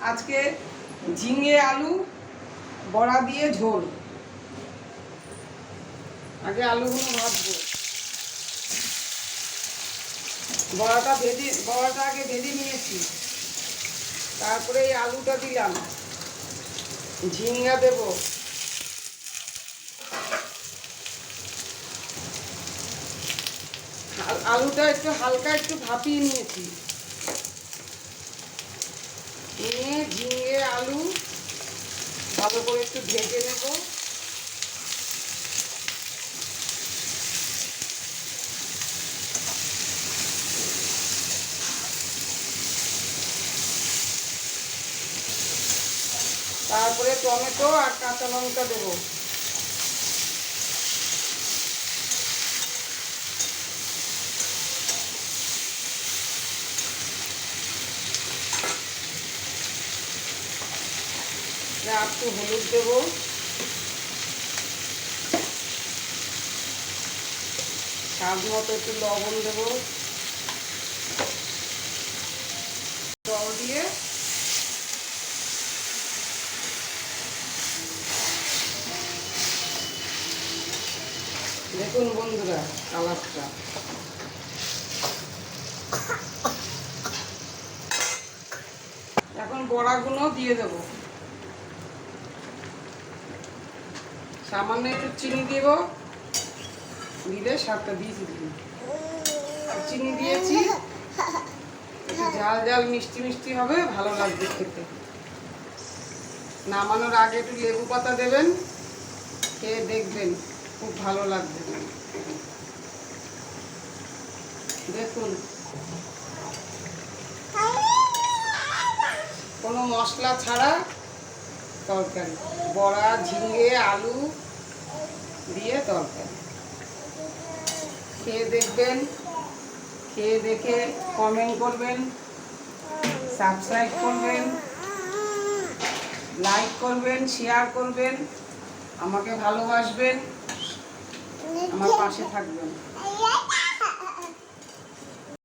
আজকে ঝিঙে আলু বড়া দিয়ে ঝোল। আগে আলুগুলো ভাজবো। বড়াটা আগে ভেজে নিয়েছি, তারপরে এই আলুটা দিলাম, ঝিঙ্গা দেব, আলুটা একটু হালকা একটু ভাপিয়ে নিয়েছি, নিয়ে ঝিঙে আলু ভালো করে একটু ভেজে নেব। তারপরে টমেটো আর কাঁচা লঙ্কা দেবো। একটু হলুদ দেবো, স্বাদ মতো একটু লবণ দেবো, জল দিয়ে দেখুন বন্ধুরা কালারটা। এখন বড়াগুলো দিয়ে দেব, সামান্য একটু চিনি দেব, দিলে স্বাদটা দিয়েছি, চিনি দিয়েছি, একটু ঝাল ঝাল মিষ্টি মিষ্টি হবে, ভালো লাগবে খেতে। নামানোর আগে একটু লেবু পাতা দেবেন, খেয়ে দেখবেন খুব ভালো লাগবে। দেখুন কোনো মশলা ছাড়া তরকারি, বড়া ঝিঙে আলু দিয়ে তরকারি। খেয়ে দেখবেন, খেয়ে দেখে কমেন্ট করবেন, সাবস্ক্রাইব করবেন, লাইক করবেন, শেয়ার করবেন, আমাকে ভালোবাসবেন, আমার পাশে থাকবেন।